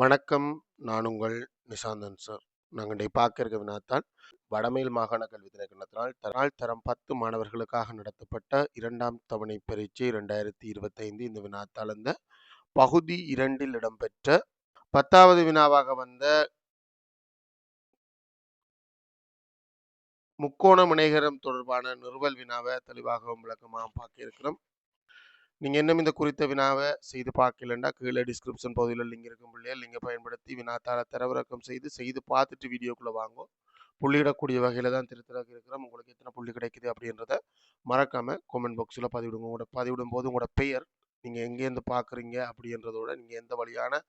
வணக்கம். நான் உங்கள் நிசாந்தன் சார். நாங்க இன்றைய பார்க்க இருக்க வினாத்தாள் வடமேல் மாகாண கல்வி திணைக்களத்தினால் தரம் 10 மாணவர்களுக்காக நடத்தப்பட்ட 2ஆம் தவணை பரீட்சை 2025. இந்த வினாத்தாள் இந்த பகுதி 2இல் இடம்பெற்ற 10வது வினாவாக வந்த முக்கோண இணைகரம் தொடர்பான நிறுவல் வினாவை தெளிவாகவும் விளக்கமாகவும் பார்க்க இருக்கிறோம். நீங்க இன்னும் இந்த குறித்த வினாவை செய்து பார்க்கலன்னா கீழே டிஸ்கிரிப்ஷன் பகுதியில் லிங்க் இருக்கும் பிள்ளைகள் லிங்கை பயன்படுத்தி வினாத்தாளை தரவிறக்கம் செய்து பார்த்துட்டு வீடியோக்குள்ளே வாங்கும். புள்ளியிடக்கூடிய வகையில் தான் திருத்தராக இருக்கிறோம். உங்களுக்கு எத்தனை புள்ளி கிடைக்குது அப்படின்றத மறக்காமல் கமெண்ட் பாக்ஸில் பதிவிடுங்க. உங்களோட பதிவிடும் போது உங்களோட பெயர், நீங்கள் எங்கேருந்து பார்க்குறீங்க அப்படின்றதோட நீங்கள் எந்த வழியான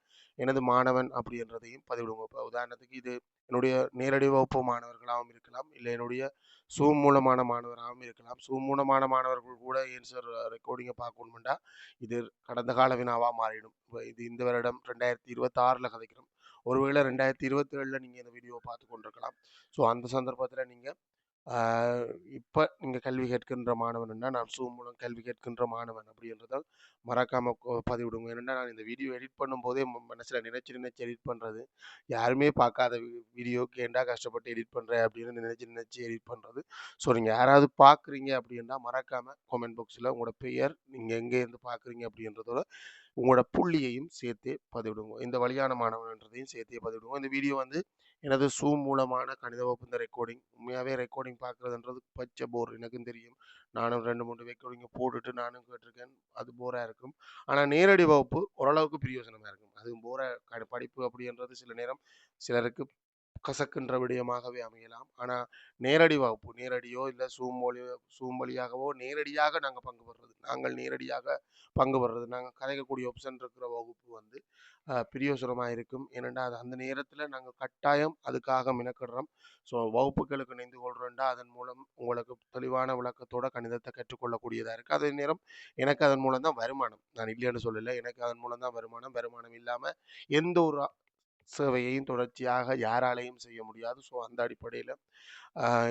எனது மாணவன் அப்படின்றதையும் பதிவிடுங்க. இப்போ உதாரணத்துக்கு இது என்னுடைய நேரடி வகுப்பு மாணவர்களாகவும் இருக்கலாம், இல்லை என்னுடைய சூம் மூலமான மாணவராகவும் இருக்கலாம். சூம் மூலமான மாணவர்கள் கூட ஆன்சர் ரெக்கார்டிங்கை பார்க்கணுமெண்டா இது கடந்த கால வினாவாக மாறிடும். இது இந்த வருடம் 2026 கதைக்கிறோம். ஒருவேளை 2027 நீங்கள் இந்த வீடியோவை பார்த்து கொண்டிருக்கலாம். ஸோ அந்த சந்தர்ப்பத்தில் நீங்கள் இப்போ நீங்கள் கல்வி கேட்கின்ற மாணவன்னா நான் சூம் மூலம் கல்வி கேட்கின்ற மாணவன் அப்படின்றத மறக்காமல் பதிவிடுங்க. ஏன்னா நான் இந்த வீடியோ எடிட் பண்ணும்போதே மனசில் நினச்சி எடிட் பண்ணுறது, யாருமே பார்க்காத வீடியோக்கு ஏண்டா கஷ்டப்பட்டு எடிட் பண்ணுறேன் அப்படின்னு நினச்சி எடிட் பண்ணுறது. ஸோ நீங்கள் யாராவது பார்க்குறீங்க அப்படின்னா மறக்காமல் கமெண்ட் பாக்ஸில் உங்களோட பெயர், நீங்கள் எங்கேருந்து பார்க்குறீங்க அப்படின்றதோட உங்களோட புள்ளியையும் சேர்த்தே பதிவிடுங்க. இந்த வழியான மாணவன்றதையும் சேர்த்தே பதிவிடுங்க. இந்த வீடியோ எனது சூம் மூலமான கணித வகுப்பு இந்த ரெக்கார்டிங். உண்மையாகவே ரெக்கார்டிங் பார்க்குறதுன்றது பச்சை போர், எனக்கும் தெரியும். நானும் 2-3 ரெக்கார்டிங்கை போட்டுட்டு நானும் கேட்டிருக்கேன். அது போராக இருக்கும். ஆனால் நேரடி வகுப்பு ஓரளவுக்கு பிரயோஜனமாக இருக்கும். அதுவும் படிப்பு அப்படின்றது சில நேரம் சிலருக்கு கசக்கின்ற விடயமாகவே அமையலாம். ஆனால் நேரடி வகுப்பு, நேரடியோ இல்லை சூம் வழியாகவோ நேரடியாக நாங்கள் நேரடியாக பங்கு பெறுறது, நாங்கள் கதைக்கக்கூடிய ஆப்ஷன் இருக்கிற வகுப்பு பிரயோசனமாக இருக்கும். ஏனெண்டா அது அந்த நேரத்தில் நாங்கள் கட்டாயம் அதுக்காக மினக்கிடுறோம். ஸோ வகுப்புகளுக்கு இணைந்து கொள்கிறோண்டா அதன் மூலம் உங்களுக்கு தெளிவான விளக்கத்தோட கணிதத்தை கற்றுக்கொள்ளக்கூடியதாக இருக்குது. அதே நேரம் எனக்கு அதன் மூலம் தான் வருமானம். நான் இல்லைன்னு சொல்லலை, எனக்கு அதன் மூலம் தான் வருமானம் இல்லாமல் எந்த ஒரு சேவையையும் தொடர்ச்சியாக யாராலையும் செய்ய முடியாது. ஸோ அந்த அடிப்படையில்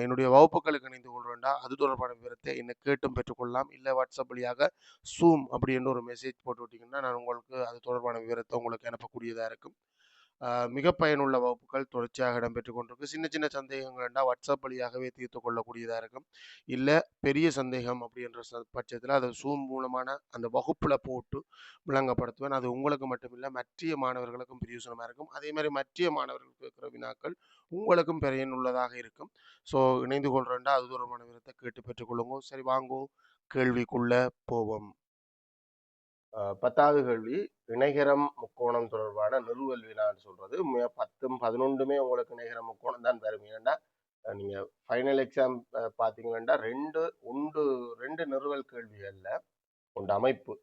என்னுடைய வகுப்புகளுக்கு இணைந்து கொள்கிறேன்டா அது தொடர்பான விவரத்தை என்னை கேட்டும் பெற்றுக்கொள்ளலாம். இல்லை வாட்ஸ்அப் வழியாக சூம் அப்படின்னு ஒரு மெசேஜ் போட்டு விட்டிங்கன்னா நான் உங்களுக்கு அது தொடர்பான விவரத்தை உங்களுக்கு அனுப்பக்கூடியதாக இருக்கும். மிக பயனுள்ள வகுப்புகள் தொடர்ச்சியாக இடம்பெற்று கொண்டிருக்கு. சின்ன சின்ன சந்தேகங்கள்டா வாட்ஸ்அப் வழியாகவே தீர்த்து கொள்ளக்கூடியதாக இருக்கும். இல்லை பெரிய சந்தேகம் அப்படின்ற பட்சத்தில் அதை சூம் மூலமான அந்த வகுப்பில் போட்டு விளங்கப்படுத்துவேன். அது உங்களுக்கு மட்டுமில்லை மற்ற மாணவர்களுக்கும் பிரயோசனமாக இருக்கும். அதே மாதிரி மற்ற மாணவர்களுக்கு இருக்கிற வினாக்கள் உங்களுக்கும் பயனுள்ளதாக இருக்கும். ஸோ இணைந்து கொள்கிறேன்டா அது தொடர்பான விவரத்தை கேட்டு பெற்றுக்கொள்ளுங்க. சரி, வாங்கோ கேள்விக்குள்ள போவோம். 10வது கேள்வி இணைகரம் முக்கோணம் தொடர்பான நிறுவல் வினான்னு சொல்றது. 10ம் 11மே உங்களுக்கு இணைகரம் முக்கோணம் தான் வரும். ஏன்னா நீங்க ஃபைனல் எக்ஸாம் பார்த்தீங்கன்னா ரெண்டு நிறுவல் கேள்விகள்ல உண்டு அமைப்பு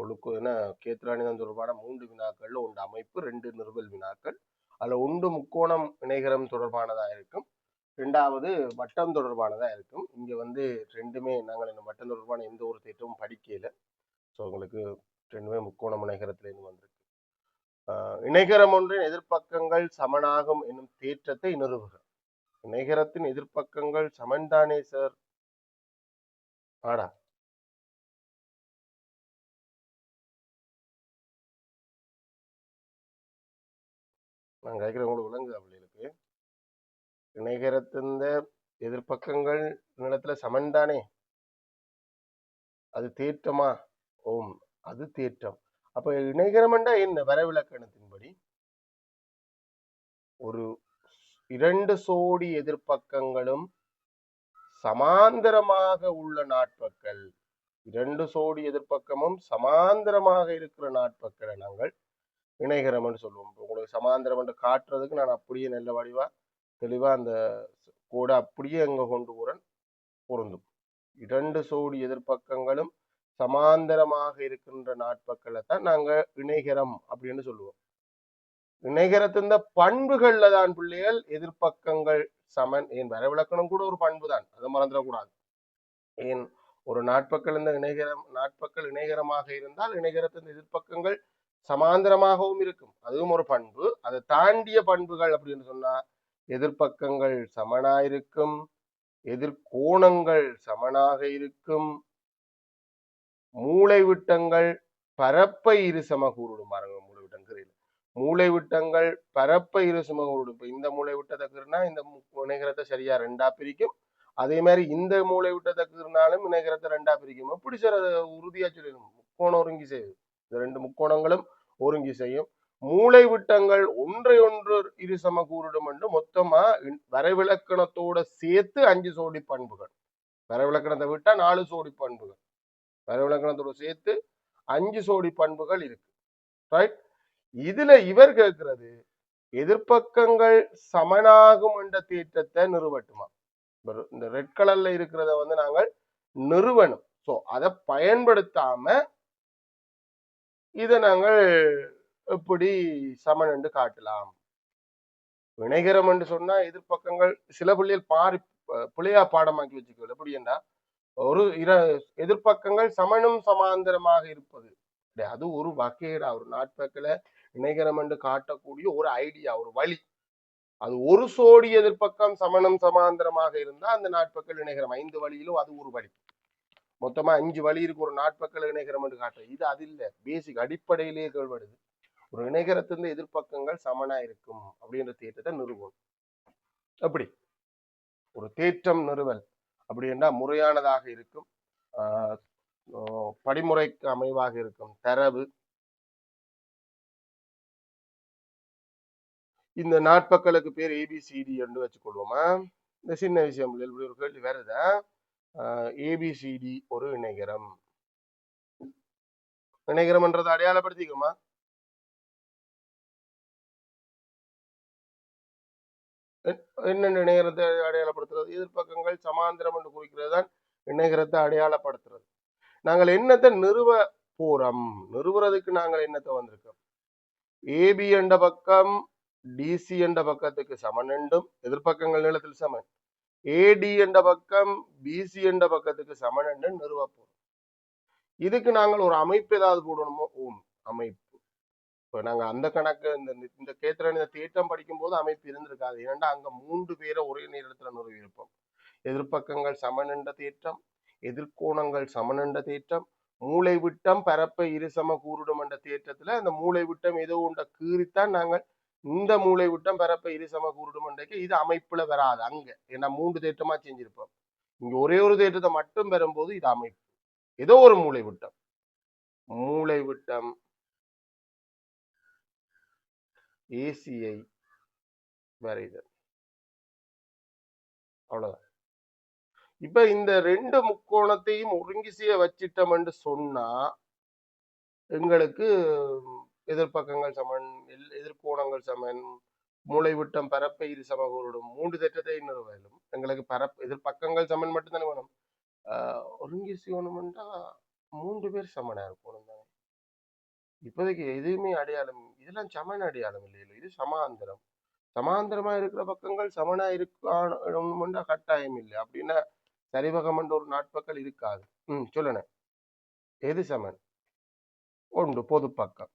ஒழுக்கு கேத்ராணிதம் தொடர்பான 3 வினாக்கள்ல உண்டு அமைப்பு 2 நிறுவல் வினாக்கள். அதுல ஒன்று முக்கோணம் இணைகரம் தொடர்பானதா இருக்கும், 2வது வட்டம் தொடர்பானதா இருக்கும். இங்க ரெண்டுமே நாங்கள் இந்த வட்டம் தொடர்பான எந்த ஒரு தேற்றமும் படிக்கல. ஸோ உங்களுக்கு ரெண்டுமே முக்கோணம் இணைகரத்திலிருந்து வந்திருக்கு. இணைகரம் ஒன்றின் எதிர்ப்பக்கங்கள் சமனாகும் என்னும் தேற்றத்தை நிறுவுக. இணைகரத்தின் எதிர்ப்பக்கங்கள் சமன்தானே சார்? ஆடா, நான் கேட்கிறேன் உங்களுக்கு விளங்குது அவங்களுக்கு? இணைகரத்தின் எதிர்ப்பக்கங்கள் நிலத்துல சமன்தானே, அது தேற்றமா? ஓம், அது தேற்றம். அப்ப இணைகரம் என்ன? வரைவிலக்கணத்தின்படி ஒரு 2 சோடி எதிர்ப்பக்கங்களும் சமாந்தரமாக உள்ள நாட்பக்கள், 2 சோடி எதிர்ப்பக்கமும் சமாந்தரமாக இருக்கிற நாட்பக்களை நாங்கள் இணைகரம் சொல்லுவோம். உங்களுக்கு சமாந்தரம் என்று காட்டுறதுக்கு நான் அப்படியே நல்ல வடிவா தெளிவா அந்த கோடை அப்படியே அங்க கொண்டு போறேன், பொருந்தும். 2 சோடி எதிர்ப்பக்கங்களும் சமாந்தரமாக இருக்கின்ற நாட்பக்களை தான் நாங்க இணைகரம் அப்படின்னு சொல்லுவோம். இணைகரத்தின் பண்புகள்ல தான் பிள்ளைகள் எதிர்ப்பக்கங்கள் சமன். ஏன் வரைவிலக்கணம் கூட ஒரு பண்பு தான், அதை மறந்துடக்கூடாது. ஏன் ஒரு நாட்பக்கள் நாட்பக்கள் இணைகரமாக இருந்தால் இணைகரத்தின் எதிர்ப்பக்கங்கள் சமாந்தரமாகவும் இருக்கும், அதுவும் ஒரு பண்பு. அதை தாண்டிய பண்புகள் அப்படின்னு சொன்னா எதிர்ப்பக்கங்கள் சமனாயிருக்கும், எதிர்கோணங்கள் சமனாக இருக்கும், மூளை விட்டங்கள் பரப்பை இரு சம கூறிடும். மூளை விட்டம் தெரியல, மூலைவிட்டங்கள் பரப்ப இரு சமகூறுடும். இப்ப இந்த மூலைவிட்டத்தை கீறினா இந்த இணைகரத்தை சரியா ரெண்டா பிரிக்கும். அதே மாதிரி இந்த மூலைவிட்டத்தை கீறினாலும் இணைகரத்தை ரெண்டா பிரிக்கும். எப்படி சார் அதை உறுதியா சொல்லணும்? முக்கோணம் ஒருங்கி செய்யுது. இந்த ரெண்டு முக்கோணங்களும் ஒருங்கி செய்யும். மூலைவிட்டங்கள் ஒன்றை ஒன்று இரு சமகூறுடும் என்று மொத்தமா வரைவிலக்கணத்தோட சேர்த்து 5 சோடி பண்புகள். வரைவிலக்கணத்தை விட்டா 4 சோடி பண்புகள். வரைவிலக்கணத்தோட சேர்த்து 5 சோடி பண்புகள் இருக்கு. ரைட்? இதுல இவர் கேட்கிறது எதிர்பக்கங்கள் சமனாகும் என்ற தேற்றத்தை நிறுவட்டுமா. இந்த ரெட் கலர்ல இருக்கிறத வந்து நாங்கள் நிறுவனம். சோ அதை பயன்படுத்தாம இதை நாங்கள் எப்படி சமன் என்று காட்டலாம். இணைகரம் என்று சொன்னா எதிர்பக்கங்கள் சில பிள்ளைகள் பிள்ளையா பாடமாக்கி வச்சுக்கல. எப்படி என்றா ஒரு எதிர்பக்கங்கள் சமனும் சமாந்தரமாக இருப்பது அது ஒரு வகையடா. ஒரு நாட்பக்கல இணைகரம் என்று காட்டக்கூடிய ஒரு ஐடியா, ஒரு வழி. அது ஒரு சோடி எதிர்பக்கம் சமணம் சமாந்தரமாக இருந்தா அந்த நாட்பக்கல் இணைகரம் 5 வழியிலும் அது ஒரு வழி. மொத்தமா 5 வழி இருக்கு ஒரு நாட்பக்கல் இணைகரம் என்று காட்டுற. இது அது இல்ல, பேசிக் அடிப்படையிலேயே கேள்வடுது. ஒரு இணைகரத்திலிருந்து எதிர்பக்கங்கள் சமனா இருக்கும் அப்படின்ற தேற்றத்தை நிறுவனம். அப்படி ஒரு தேற்றம் நிறுவல் அப்படின்னா முறையானதாக இருக்கும், படிமுறைக்கு அமைவாக இருக்கும், தரவு. இந்த நாட்பக்களுக்கு பேர் ஏபிசிடி என்று வச்சுக்கொள்வோமா. இந்த சின்ன விஷயம் இப்படி ஒரு கேள்வி வருதா? ஏபிசிடி ஒரு இணைகரம். இணைகரம் என்றதை அடையாளப்படுத்திக்குமா? என்னென்ன இணைகரத்தை அடையாளப்படுத்துறது? எதிர்பக்கங்கள் சமாந்திரம் என்று குறிக்கிறது தான் இணைகரத்தை அடையாளப்படுத்துறது. நாங்கள் என்னத்தை நிறுவ போறோம்? நிறுவுறதுக்கு நாங்கள் என்னத்தை வந்திருக்கோம்? ஏபி என்ற பக்கம் டிசி என்ற பக்கத்துக்கு சமன் என்றும் எதிர்பக்கங்கள் நீளத்தில் சமன், ஏடி என்ற பக்கம் பிசி என்ற பக்கத்துக்கு சமன் என்று நிறுவ போறோம். இதுக்கு நாங்கள் ஒரு அமைப்பு ஏதாவது போடணுமோ? அமைப்பு. இப்போ நாங்க அந்த கணக்கு இந்த கேத்திரன் இந்த தேற்றம் படிக்கும் போது அமைப்பு இருந்திருக்காது. ஏன்னா அங்க 3 பேரை ஒரே நேரத்துல நிறுவி இருப்போம். எதிர்பக்கங்கள் சமன் என்ற தேற்றம், எதிர்கோணங்கள் சமன் என்ற தேற்றம், மூளை விட்டம் பரப்ப இருசம கூறுடும் என்ற தேற்றத்துல அந்த மூளை விட்டம் ஏதோ ஒன்றை கீறித்தான் நாங்கள் இந்த மூளை விட்டம் பரப்ப இருசம கூறுடும் என்றைக்கு இது அமைப்புல வராது அங்க. ஏன்னா 3 தேற்றமா செஞ்சிருப்போம். இங்க ஒரே ஒரு தேற்றத்தை மட்டும் பெறும்போது இது அமைப்பு. ஏதோ ஒரு மூளை விட்டம், மூளை விட்டம் ஏசியை வரைதல். அவ்வளவுதான். இப்ப இந்த 2 முக்கோணத்தையும் ஒருங்கி செய்ய வச்சிட்டோம் என்று சொன்னா எங்களுக்கு எதிர்பக்கங்கள் சமன், எதிர்கோணங்கள் சமன், மூளை விட்டம் பரப்ப இரு சமகூறுடும் 3 தேற்றத்தை நிறுவலும். எங்களுக்கு எதிர்பக்கங்கள் சமன் மட்டும்தானே வேணும். ஒருங்கி செய்யணும்னா 3 பேர் சமனா இருக்கணும் தானே. இப்போதைக்கு எதுவுமே அடையாளம், இதெல்லாம் சமன் அடையாளம் இல்லையில, இது சமாந்தரம். சமாந்தரமா இருக்கிற பக்கங்கள் சமனா இருக்கா கட்டாயம் இல்லை. அப்படின்னா சரிவகம் என்ற ஒரு நாட்பக்கல் இருக்காது. சொல்லுன எது சமன்? ஒன்று பொது பக்கம்.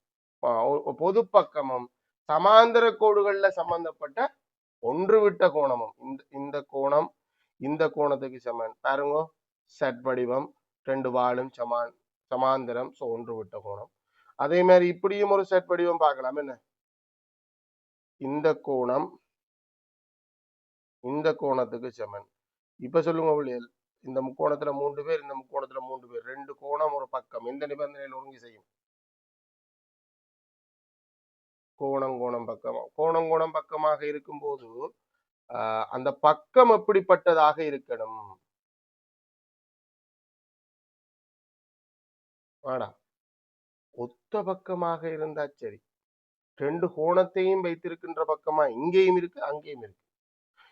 பொது பக்கமும் சமாந்தர கோடுகள்ல சம்பந்தப்பட்ட ஒன்று விட்ட கோணமும் இந்த கோணம் இந்த கோணத்துக்கு சமன். பாருங்க, செட் வடிவம் 2 வாளும் சமாந்தரம், ஒன்று விட்ட கோணம். அதே மாதிரி இப்படியும் ஒரு செட் வடிவம் பார்க்கலாம். என்ன இந்த கோணம் இந்த கோணத்துக்கு சமன். இப்ப சொல்லுங்க பிள்ளைகள், இந்த முக்கோணத்துல 3 பேர், இந்த முக்கோணத்துல 3 பேர், 2 கோணம் ஒரு பக்கம், எந்த நிபந்தனையில் ஒருங்கி செய்யும்? கோணம் பக்கம். கோணம் பக்கமாக இருக்கும் போது அந்த பக்கம் எப்படிப்பட்டதாக இருக்கணும்? ஒத்த பக்கமாக இருந்தா சரி. 2 கோணத்தையும் வைத்திருக்கின்ற பக்கமா இங்கேயும் இருக்கு அங்கேயும் இருக்கு.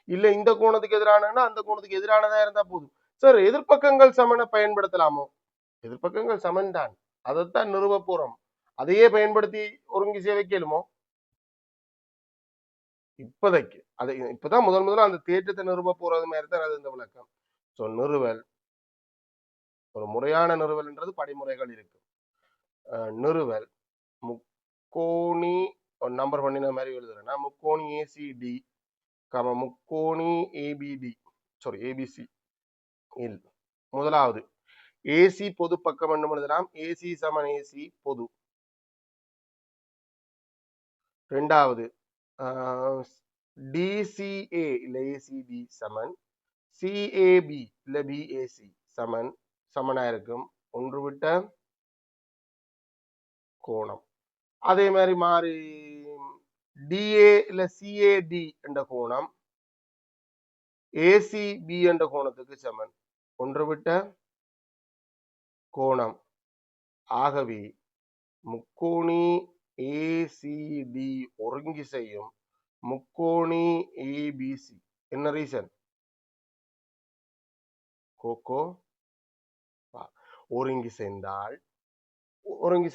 இல்ல இந்த கோணத்துக்கு எதிரானா அந்த கோணத்துக்கு எதிரானதா இருந்தா போதும். சார் எதிர்பக்கங்கள் சமனை பயன்படுத்தலாமோ? எதிர்பக்கங்கள் சமன் தான், அதைத்தான் நிறுவ போறோம். அதையே பயன்படுத்தி ஒருங்கி செய்ய வைக்கலுமோ? இப்போதைக்கு அதை இப்பதான் முதல்ல அந்த தேற்றத்தை நிறுவ போறது மாதிரி தான் அது இந்த விளக்கம். ஸோ நிறுவல், ஒரு முறையான நிறுவல்ன்றது படிமுறைகள் இருக்கு. நிறுவல் முக்கோணி நம்பர் பண்ணின மாதிரி எழுதுறேன்னா முக்கோணி ஏசிடி முக்கோணி ஏபிடி ஏபிசி இல் முதலாவது ஏசி பொது பக்கம் என்று எழுதலாம். ஏசி சமன் ஏசி பொது. ரெண்டாவது டிசிஏ இல்ல ஏசிபி சமன் சிஏபி இல்ல பிஏசி சமனா இருக்கும் ஒன்று விட்ட கோணம். அதே மாதிரி மாறி டிஏ இல்ல சிஏடி என்ற கோணம் ஏசிபி என்ற கோணத்துக்கு சமன் ஒன்று விட்ட கோணம். ஆகவே முக்கோணி ஏசிடி ஒருங்கி செய்யும் முக்கோணி ஏபிசி என்ன ரீசன்? கோகோ ஒருங்கி சேர்ந்தால் ஒருங்கி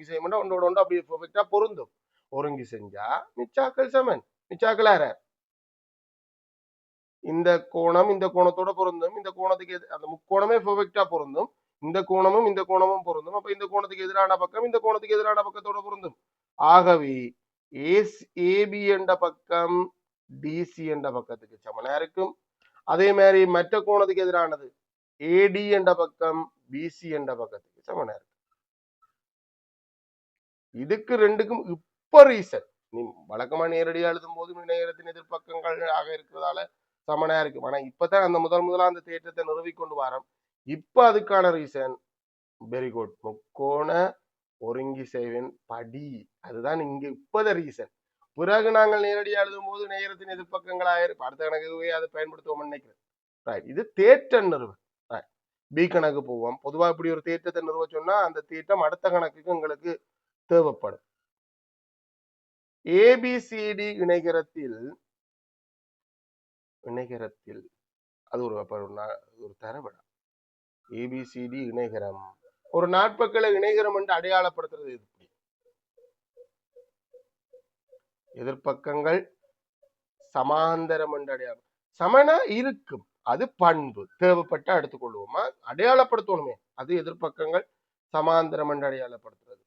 செய்யணும்னா ஒன்றோட ஒன்று அப்படியே பெர்ஃபெக்ட்டா பொருந்தும். ஒருங்கி செஞ்சா மிச்சாக்கள் சமன். மிச்சாக்கள் யார? இந்த கோணம் இந்த கோணத்தோட பொருந்தும். இந்த கோணத்துக்கு அந்த முக்கோணமே பெர்ஃபெக்ட்டா பொருந்தும். இந்த கோணமும் பொருந்தும். அப்ப இந்த கோணத்துக்கு எதிரான பக்கம் இந்த கோணத்துக்கு எதிரான பக்கத்தோட பொருந்தும். ஆகவே ஏபி என்ற பக்கம் டிசி என்ற பக்கத்துக்கு சமனா இருக்கும். அதே மாதிரி மற்ற கோணத்துக்கு எதிரானது ஏடி என்ற பக்கம் பிசி என்ற பக்கத்துக்கு சமனா இருக்கும். இதுக்கு ரெண்டுக்கும் இப்ப ரீசன் நீ வழக்கமா நேரடியா எழுதும் போது நேரத்தின் எதிர்பக்கங்கள் ஆக இருக்கிறதால சமனா இருக்கு. ஆனா இப்பதான் அந்த முதலா அந்த தேற்றத்தை நிறுவிக்கொண்டு வரோம். இப்ப அதுக்கான ரீசன் வெரி குட் முக்கோண ஒருங்கி செய்வின் படி அதுதான் இங்க இப்பத ரீசன். பிறகு நாங்கள் நேரடியாக எழுதும் போது நேரத்தின் எதிர்பக்கங்களாக இருக்கும். அடுத்த கணக்கு அதை பயன்படுத்துவோம் நினைக்கிறேன். இது தேற்ற நிறுவ பி கணக்கு போவோம். பொதுவா இப்படி ஒரு தேற்றத்தை நிறுவ சொன்னா அந்த தேற்றம் அடுத்த கணக்குக்கு உங்களுக்கு தேவைப்படும். ஏபிசிடி இணைகரத்தில் அது ஒரு தரவிடம். ஏபிசிடி இணைகரம் ஒரு நாட்பக்களை இணைகரம் என்று அடையாளப்படுத்துறது எப்படி? எதிர்பக்கங்கள் சமாந்தரம் என்று அடையாளம் சமனா இருக்கும். அது பண்பு தேவைப்பட்ட எடுத்துக்கொள்வோமா அடையாளப்படுத்தணுமே. அது எதிர்பக்கங்கள் சமாந்தரம் என்று அடையாளப்படுத்துறது.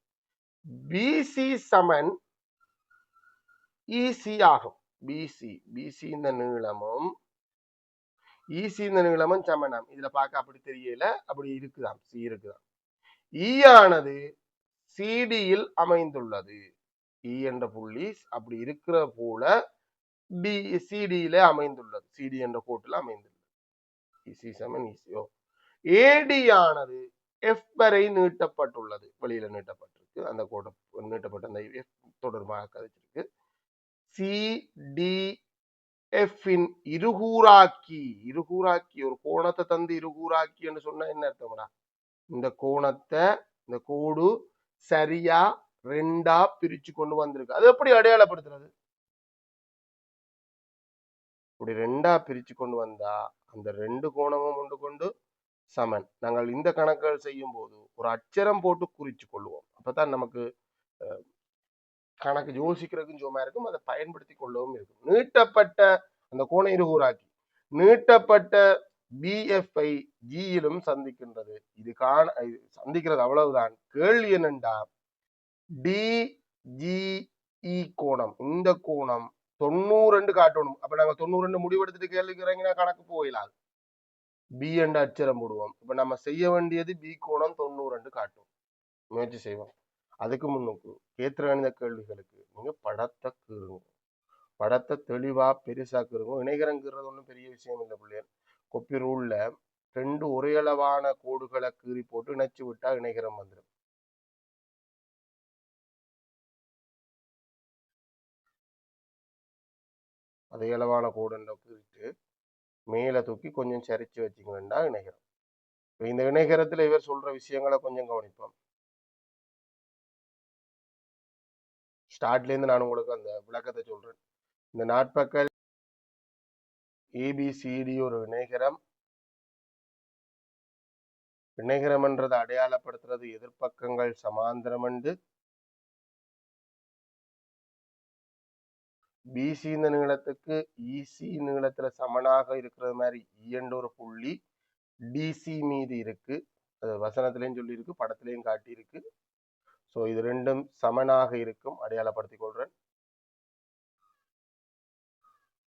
பிசி சமன் இசி ஆகும். பிசி இந்த நீளமும் இசி இந்த நீளமும் சமனம். இதுல பார்க்க அப்படி தெரியல, அப்படி இருக்குதாம். சி இருக்குதாம். இ ஆனது சிடியில் அமைந்துள்ளது. இ என்ற புள்ளி அப்படி இருக்கிற போல சிடியில அமைந்துள்ளது. சிடி என்ற கோட்டில் அமைந்துள்ளது. இசி சமன் இசியோ. ஏடி ஆனது எஃப் வரை நீட்டப்பட்டுள்ளது. வெளியில நீட்டப்பட்டிருக்கு. அந்த கோட்டை நீட்டப்பட்ட அந்த எஃப் தொடர்பாக கதைச்சிருக்கு. சிடிஎஃப்பின் இருகூறாக்கி ஒரு கோணத்தை தந்து இருகூறாக்கி என்று சொன்னா என்ன அர்த்தம்டா? இந்த கோணத்தை இந்த கோடு சரியா ரெண்டா பிரிச்சு கொண்டு வந்திருக்கு. அது எப்படி அடையாளப்படுத்துறது? இப்படி ரெண்டா பிரிச்சு கொண்டு வந்தா அந்த ரெண்டு கோணமும் ஒன்று கொண்டு சமன். நாங்கள் இந்த கணக்குகள் செய்யும் போது ஒரு அச்சரம் போட்டு குறிச்சு கொள்வோம். அப்பதான் நமக்கு கணக்கு யோசிக்கிறதுக்கும் சும்மா இருக்கும், அதை பயன்படுத்தி கொள்ளவும் இருக்கும். நீட்டப்பட்ட அந்த கோண இருகூறாக்கி நீட்டப்பட்ட பிஎஃப்ஐ ஜியிலும் சந்திக்கின்றது. இது சந்திக்கிறது அவ்வளவுதான். கேள்வி என்னண்டா டிஜிஇ கோணம் இந்த கோணம் 90 காட்டணும். அப்ப நாங்க 90 முடிவெடுத்துட்டு கேள்விக்கு இறங்கினா கணக்கு போயிடாது. பி என்ற அச்சரம் போடுவோம். இப்ப நம்ம செய்ய வேண்டியது பி கோணம் 90 காட்டும். முயற்சி செய்வோம். அதுக்கு முன்னுக்கு கேத்திர கணித கேள்விகளுக்கு நீங்க படத்தை கீறுங்க. படத்தை தெளிவா பெருசா கீறுங்க. இணைகரங்கிறது ஒன்றும் பெரிய விஷயம் இல்லை பிள்ளைகள். கொப்பி ரூல்ல 2 ஒரே அளவான கோடுகளை கீறி போட்டு இணைச்சு விட்டா இணைகரம் வந்துடும். அதே அளவான கோடு கீறிட்டு மேல தூக்கி கொஞ்சம் சரிச்சு வச்சுக்கணும்னா இணைகரம். இந்த இணைகரத்துல இவர் சொல்ற விஷயங்களை கொஞ்சம் கவனிப்போம். ஸ்டார்ட்ல இருந்து நான் உங்களுக்கு அந்த விளக்கத்தை சொல்றேன். இந்த நாட்பக்கள் ஏபிசிடி ஒரு இணைகரம். இணைகரம்ன்றதை அடையாளப்படுத்துறது எதிர்பக்கங்கள் சமாந்தரம் என்று. பிசி இந்த நீளத்துக்கு இசி நீளத்துல சமனாக இருக்கிற மாதிரி என்ற ஒரு புள்ளி டிசி மீது இருக்கு. அது வசனத்திலையும் சொல்லி இருக்கு, படத்திலையும் காட்டி இருக்கு. ஸோ இது ரெண்டும் சமனாக இருக்கும். அடையாளப்படுத்திக் கொள்றேன்.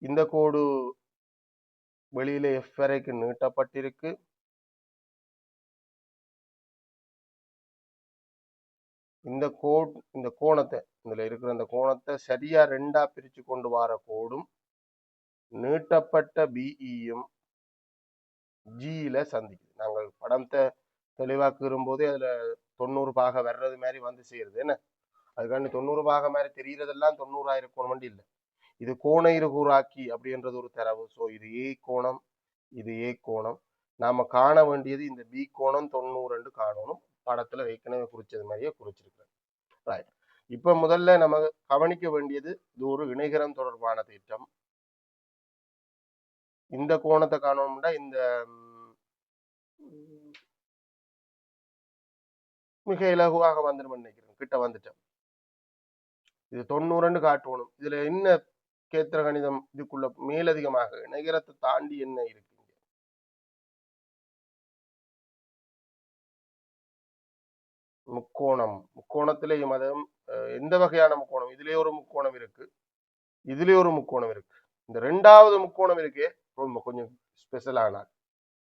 இந்த கோடு வெளியில எஃப் வரைக்கு நீட்டப்பட்டிருக்கு. இந்த கோணத்தை இதுல இருக்கிற இந்த கோணத்தை சரியா ரெண்டா பிரிச்சு கொண்டு வர கோடும் நீட்டப்பட்ட பிஇயும் ஜியில சந்திக்குது. நாங்கள் படத்தை தெளிவாக்குறும் போதே அதுல 90 பாக வர்றது மாதிரி வந்து செய்யறது என்ன, அதுக்காண்டி 90 பாக மாதிரி தெரியறதெல்லாம் 90 இருக்கணும் வண்டி இல்லை. இது கோண இருகூறாக்கி அப்படின்றது ஒரு தரவு. ஸோ இது ஏ கோணம், இது ஏ கோணம். நாம காண வேண்டியது இந்த பி கோணம் 90 காணணும். படத்துல ஏற்கனவே குறிச்சது மாதிரியே குறிச்சிருக்கிறேன். ரைட். இப்ப முதல்ல நம்ம கவனிக்க வேண்டியது இது ஒரு இணைகரம் தொடர்பான திட்டம். இந்த கோணத்தை காணணும்னா இந்த மிக இலகுவாக வந்துடும் நினைக்கிறேன். கிட்ட வந்துட்டேன். இது 90 காட்டணும். இதுல என்ன கேத்திர கணிதம் இதுக்குள்ள மேலதிகமாக இணைகரத்தை தாண்டி என்ன இருக்கு? முக்கோணம். முக்கோணத்திலேயும் அதுவும் எந்த வகையான முக்கோணம்? இதுலயே ஒரு முக்கோணம் இருக்கு, இதுலயே ஒரு முக்கோணம் இருக்கு. இந்த ரெண்டாவது முக்கோணம் இருக்கே ரொம்ப கொஞ்சம் ஸ்பெஷல். ஆனால்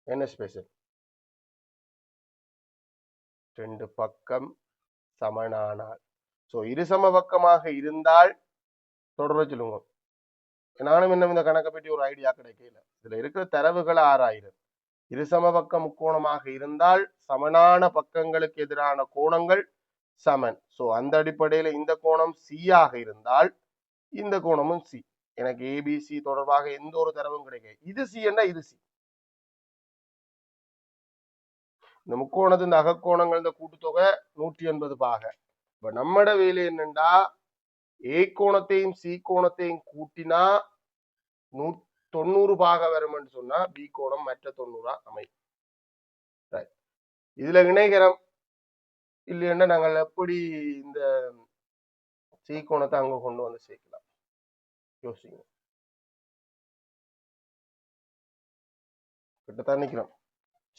என்ன ஸ்பெஷல்? ரெண்டு பக்கம் சமனானால். ஸோ இருசம பக்கமாக இருந்தால் தொடர்பு சொல்லுங்க. நானும் இன்னும் இந்த கணக்கை பற்றி ஒரு ஐடியா கிடைக்கல. இதுல இருக்கிற தரவுகள் 6000. இருசம பக்க முக்கோணமாக இருந்தால் சமனான பக்கங்களுக்கு எதிரான கோணங்கள் சமன். ஸோ அந்த அடிப்படையில இந்த கோணம் சி ஆக இருந்தால் இந்த கோணமும் சி. எனக்கு ஏபிசி தொடர்பாக எந்த ஒரு தரவும் கிடைக்காது. இது சி என்ன, இது சி. இந்த முக்கோணத்தின் அகக்கோணங்கள் இந்த கூட்டுத்தொகை 180 பாக. இப்ப நம்மட வேலை என்னண்டா, ஏ கோணத்தையும் சி கோணத்தையும் கூட்டினா 90 பாக வரும்னு சொன்னா பி கோணம் மற்ற 90 அமையும். இதுல இணைகரம் இல்லைன்னா நாங்கள் எப்படி இந்த சி கோணத்தை அங்க கொண்டு வந்து சேர்க்கலாம் யோசிங்க. கிட்டத்தான் நிக்கிறோம்.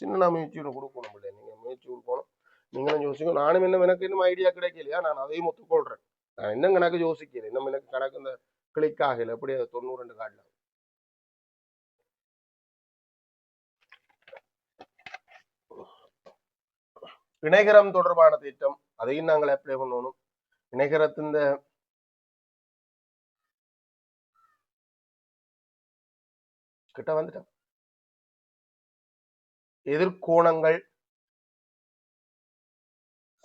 சின்ன முயற்சி கொடுக்கணும் இல்லை, நீங்க முயற்சி கொடுக்கணும். நீங்களும் யோசிங்க. நானும் எனக்கு இன்னும் ஐடியா கிடைக்கலையா, நான் அதையும் ஒத்துக்கொள்றேன். நான் இன்னும் கணக்கு யோசிக்கிறேன். இன்னும் எனக்கு கணக்கு இந்த கிளிக் ஆகல. எப்படி 92 காட்டல. இணைகரம் தொடர்பான திட்டம் அதையும் நாங்கள் அப்ளை பண்ணணும். இணைகரத்தின் கிட்ட வந்துட்டோம். எதிர்கோணங்கள்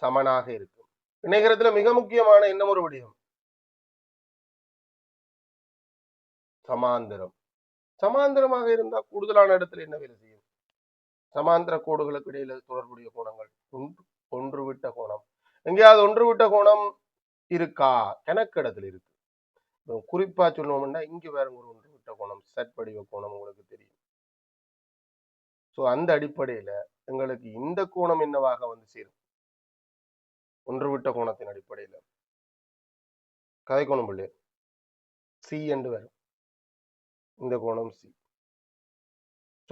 சமனாக இருக்கும். இணைகரத்துல மிக முக்கியமான இன்னும் ஒரு விடயம் சமாந்திரம். சமாந்திரமாக இருந்தா கூடுதலான இடத்துல என்ன வேலை செய்யும்? சமாந்திர கோடுகளுக்கு இடையில தொடர்புடைய கோணங்கள் ஒன்று விட்ட கோணம். எங்கேயாவது ஒன்று விட்ட கோணம் இருக்கா? கணக்கிடத்துல இருக்கு. குறிப்பா சொல்லணும்னா இங்க வேற ஒரு ஒன்று விட்ட கோணம், செட் படிவ கோணம் உங்களுக்கு தெரியும். ஸோ அந்த அடிப்படையில எங்களுக்கு இந்த கோணம் என்னவாக வந்து சேரும்? ஒன்று விட்ட கோணத்தின் அடிப்படையில கதை கோணம் பிள்ளை சி என்று வரும். இந்த கோணம் சி.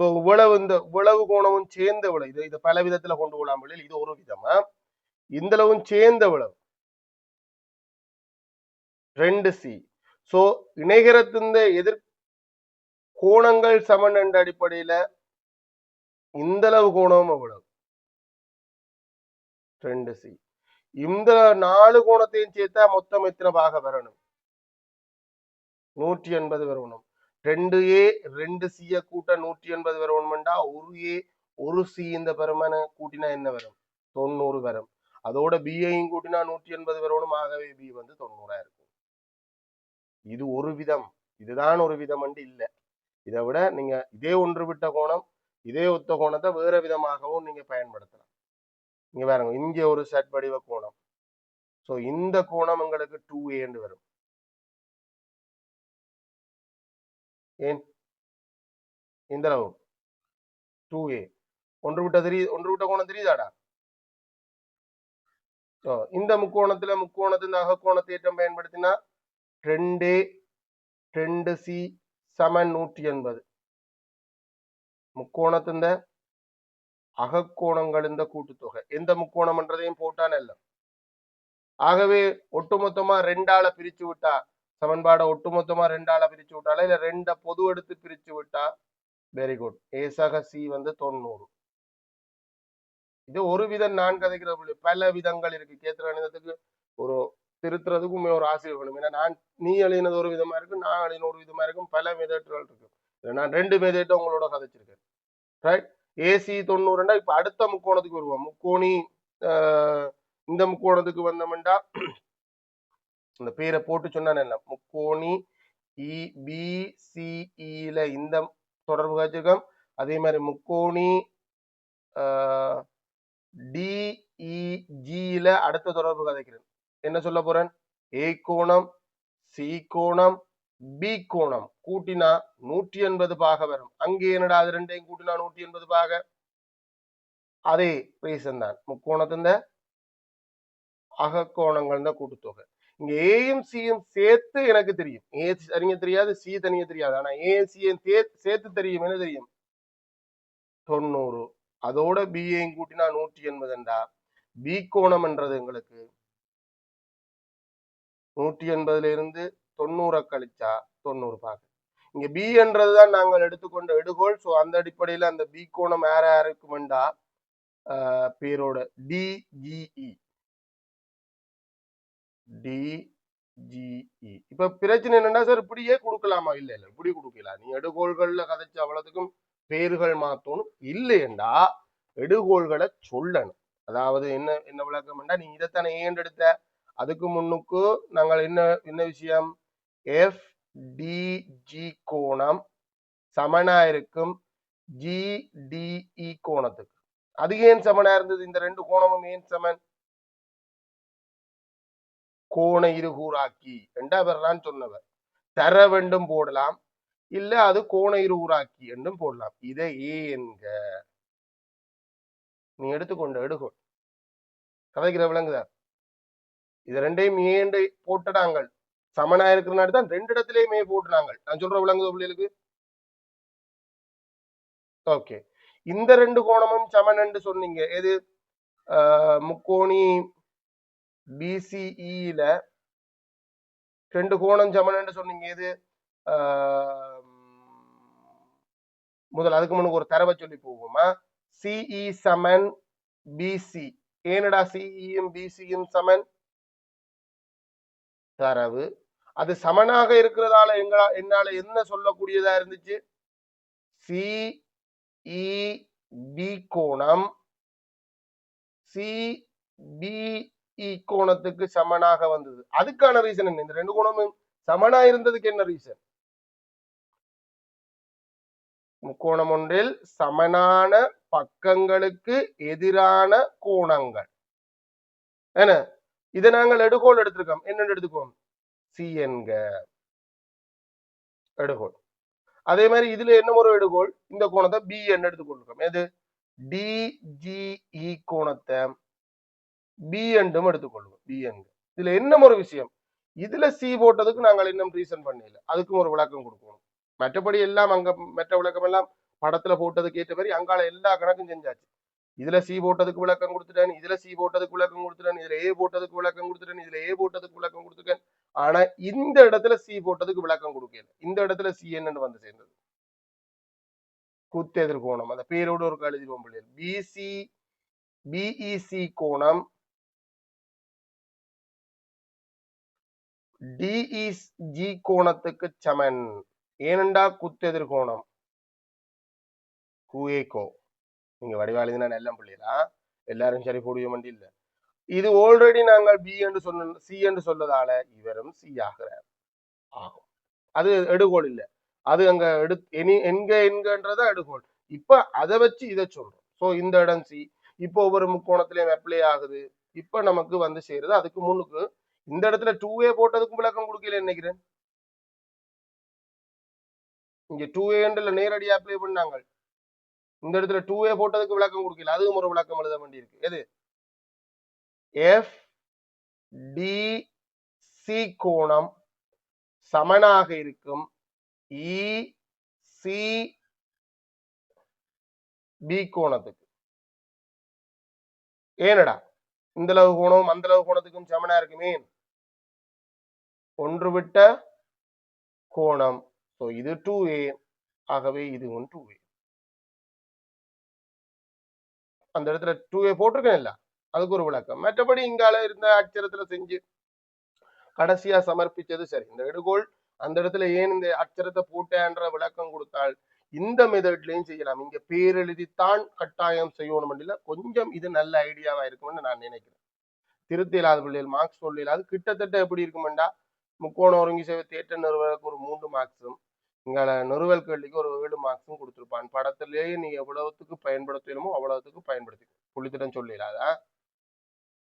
ஸோ இவ்வளவு கோணமும் சேர்ந்த விளவு. இதை பல விதத்துல கொண்டு போகலாம் பிள்ளை. இது ஒரு விதமா. இந்த அளவும் சேர்ந்த விளவு 2C. ஸோ இணைகரத்தின் எதிர் கோணங்கள் சமன் என்ற அடிப்படையில இந்த அளவு கோணம் எவ்வளவு? 2C. இந்த 4 கோணத்தையும் சேர்த்தா மொத்தம் எத்தனை பாக வரணும்? 180 வரணும். 2A 2C கூட்ட 180 வரணும்டா 1A 1C இந்த பெருமான கூட்டினா என்ன வரும்? 90 வரும். அதோட பிஐயும் கூட்டினா 180 வரணும். ஆகவே பி வந்து 90 இருக்கும். இது ஒரு விதம். இதுதான் ஒரு விதம் என்று இல்லை. இதை விட நீங்க இதே ஒன்று விட்ட கோணம், இதே ஒத்த கோணத்தை வேற விதமாகவும் நீங்க பயன்படுத்தலாம். இங்க பாருங்க, இங்க ஒரு செட் வடிவ கோணம். ஸோ இந்த கோணம் உங்களுக்கு 2A என்று வரும். ஏன் இந்த அளவு 2A ஒன்று விட்ட கோணம் தெரியுதாடா? இந்த முக்கோணத்தின் அகக்கோண தேற்றம் பயன்படுத்தினா 2A 2C சமன் 180. முக்கோணத்தின் அகக்கோணங்கள் இந்த கூட்டுத்தொகை எந்த முக்கோணம் என்றதையும் போட்டான் அல்ல. ஆகவே ஒட்டுமொத்தமா 2ஆல பிரிச்சு விட்டா சமன்பாடை ஒட்டுமொத்தமா 2ஆல பிரிச்சு விட்டால இல்ல 2 பொது எடுத்து பிரிச்சு விட்டா வெரி குட். ஏ சக சி வந்து 90. இது ஒரு விதம் நான் கதைக்கிற பல விதங்கள் இருக்கு. கேத்திர கணிதத்துக்கு ஒரு திருத்துறதுக்கும் ஒரு ஆசிரியர் வேணும். ஏன்னா நான் நீ எழுதினது ஒரு விதமா இருக்கு, நான் எழுதின ஒரு விதமா இருக்கும். பல மெதட்கள் இருக்கு. நான் 2 மெதட்டை உங்களோட கதைச்சிருக்கேன். ரைட். ஏசி 90 இப்ப அடுத்த முக்கோணத்துக்கு வருவோம். முக்கோணி இந்த முக்கோணத்துக்கு வந்தோம்டா இந்த பேரை போட்டு சொன்ன முக்கோணி பிசிஇல இந்த தொடர்பு வச்சிருக்கோம். அதே மாதிரி முக்கோணி டிஇஜியில அடுத்த தொடர்பு கதைக்கிறேன். என்ன சொல்ல போறேன்? ஏ கோணம் சி கோணம் பி கோணம் கூட்டினா 180 பாக வரும். அங்கே என்னடா அது ரெண்டையும் கூட்டினா 180 பாக. அதே ரீசன் தான். முக்கோணத்தின் அகக்கோணங்கள் தான் கூட்டுத்தொகை. இங்க ஏயும் சியும் சேர்த்து எனக்கு தெரியும். ஏ தனியா தெரியாது, சி தனியா தெரியாது. ஆனா ஏ சியும் சேர்த்து தெரியும். என்ன தெரியும்? 90. அதோட பியையும் கூட்டினா 180. பி கோணம் என்றது எங்களுக்கு 180 இருந்து 90 கழிச்சா 90 பாக. இங்க பி என்றதுதான் நாங்கள் எடுத்துக்கொண்ட எடுகோள். சோ அந்த அடிப்படையில அந்த பி கோணம் யாருக்குமெண்டா பேரோட டிஜிஇ. டிஜிஇ. இப்ப பிரச்சனை என்னன்னா சார் இப்படியே கொடுக்கலாமா? இல்ல இல்ல இப்படி கொடுக்கலாம். நீ எடுகோள்கள்ல கதைச்ச அவ்வளவுக்கும் பேர்கள் மாத்தணும். இல்லையண்டா எடுகோள்களை சொல்லணும். அதாவது என்ன என்ன விளக்கம்டா, நீ இதைத்தானே ஏண்டெடுத்த, அதுக்கு முன்னுக்கு நாங்கள் என்ன விஷயம், எஃப் டிஜி கோணம் சமனா இருக்கும் ஜிடிஇ கோணத்துக்கு. அது ஏன் சமனா இருந்தது? இந்த ரெண்டு கோணமும் ஏன் சமன்? கோண இருகூறாக்கி என்றா பெறான்னு சொன்னவர். தர வேண்டும் போடலாம், இல்ல அது கோண இருகூறாக்கி என்றும் போடலாம். இதை ஏ என்க. நீ எடுத்துக்கொண்ட எடுகோள் கதைக்கிற விளங்குதா? இது ரெண்டையும் ஏண்டை போட்டுனாங்கள். சமனா இருக்கிறனால தான் ரெண்டு இடத்திலேயுமே போட்டுனாங்க. நான் சொல்ற விளங்குத பிள்ளைகளுக்கு? ஓகே. இந்த ரெண்டு கோணமும் சமன் என்று சொன்னீங்க. எது? முக்கோணி பிசிஇல ரெண்டு கோணம் சமன் என்று சொன்னீங்க. எது? முதல் அதுக்கு முன்னுக்கு ஒரு தரவை சொல்லி போவோமா? சிஇ சமன் பிசி. ஏனடா சிஇயும் பிசியும் சமன்? தரவு. அது சமனாக இருக்கிறதால என்னால என்ன சொல்லக்கூடியதா இருந்துச்சு? சிஇபி கோணம் சிபிஇ கோணத்துக்கு சமனாக வந்தது. அதுக்கான ரீசன் என்ன? இந்த ரெண்டு கோணமும் சமனா இருந்ததுக்கு என்ன ரீசன்? முக்கோணம் ஒன்றில் சமனான பக்கங்களுக்கு எதிரான கோணங்கள். என்ன இதை நாங்கள் எடுகோள் எடுத்திருக்கோம். என்னென்னு எடுத்துக்கோம்? சி என்க எடுகோள். அதே மாதிரி இதுல என்ன ஒரு எடுகோள்? இந்த கோணத்தை பி என்று எடுத்துக்கொண்டிருக்கோம். எது? டிஜிஇ கோணத்தை பி என்றும் எடுத்துக்கொள்வோம். பி என்க. இதுல என்ன ஒரு விஷயம், இதுல சி போட்டதுக்கு நாங்கள் இன்னும் ரீசன் பண்ணல, அதுக்கும் ஒரு விளக்கம் கொடுக்கணும். மற்றபடி எல்லாம் அங்க மற்ற விளக்கம் எல்லாம் படத்துல போட்டதுக்கு ஏற்ற மாதிரி அங்கால எல்லா கணக்கும் செஞ்சாச்சு. இதுல சி போட்டதுக்கு விளக்கம் கொடுத்துட்டேன், இதுல சி போட்டதுக்கு விளக்கம் கொடுத்துட்டேன், இதுல ஏ போட்டதுக்கு விளக்கம் கொடுத்துட்டேன், இதுல ஏ போட்டதுக்கு விளக்கம் கொடுத்துட்டேன். ஆனா இந்த இடத்துல சி போட்டதுக்கு விளக்கம் கொடுக்கல. இந்த இடத்துல சி என்னன்னு வந்து சேர்ந்தது? குத்தெதிர் கோணம். அந்த பேரோடு ஒரு எழுதிடுவோம் பிள்ளைகள். பிசி பிஇசி கோணம் டிஇஜி கோணத்துக்கு சமன். ஏனெண்டா குத்தெதிர் கோணம் குஏகோ. நீங்க வடிவாளினா எல்லாம் பிள்ளைகளா எல்லாரும் சரி போடுவ மண்டி இல்ல. இது ஆல்ரெடி நாங்கள் பி என்று சொன்ன சி என்று சொல்லதால இவரும் சி ஆகிறார் ஆகும். அது எடுகோள் இல்லை, அது அங்க என்கன்றத எடுகோள். இப்ப அதை வச்சு இதை சொல்றோம். சோ இந்த இடம் சி இப்போ ஒவ்வொரு முக்கோணத்திலையும் அப்ளை ஆகுது. இப்ப நமக்கு வந்து சேருது. அதுக்கு முன்னுக்கு இந்த இடத்துல 2A போட்டதுக்கும் விளக்கம் கொடுக்கல நினைக்கிறேன். இங்க 2A நேரடியா அப்ளை பண்ணாங்க. இந்த இடத்துல 2A போட்டதுக்கு விளக்கம் கொடுக்கல, அதுவும் ஒரு விளக்கம் எழுத வேண்டி இருக்கு. எது? எஃப் டி சி கோணம் சமனாக இருக்கும் இ சி பி கோணத்துக்கு. ஏனடா இந்த அளவு கோணம் அந்த அளவு கோணத்துக்கும் சமனா இருக்குமே, ஒன்று விட்ட கோணம். இது 2A, ஆகவே இதுவும் 2A. அந்த இடத்துல 2A போட்டிருக்கேன் இல்ல, அதுக்கு ஒரு விளக்கம். மற்றபடி இங்கால இருந்த அச்சரத்துல செஞ்சு கடைசியா சமர்ப்பிச்சது சரி. இந்த எடுகோள் அந்த இடத்துல ஏன் இந்த அச்சரத்தை போட்டேன்ற விளக்கம் கொடுத்தால் இந்த மெத்தட்லயும் செய்யலாம். இங்க பேரெழுதித்தான் கட்டாயம் செய்யணும் இல்ல, கொஞ்சம் இது நல்ல ஐடியாவா இருக்கும்னு நான் நினைக்கிறேன். திருத்தி இல்லாத பிள்ளைகள் மார்க்ஸ் சொல்லல, அது கிட்டத்தட்ட எப்படி இருக்குமெண்டா முக்கோண ஒருங்கி சேவை தேற்ற நிறுவலுக்கு ஒரு 3 மார்க்ஸும் இங்கால நிறுவல் கேள்விக்கு ஒரு 7 மார்க்ஸும் கொடுத்துருப்பான். படத்திலேயே நீ எவ்வளவுத்துக்கு பயன்படுத்தணுமோ அவ்வளவுத்துக்கு பயன்படுத்தி புள்ளித்திடம் சொல்லலாதா.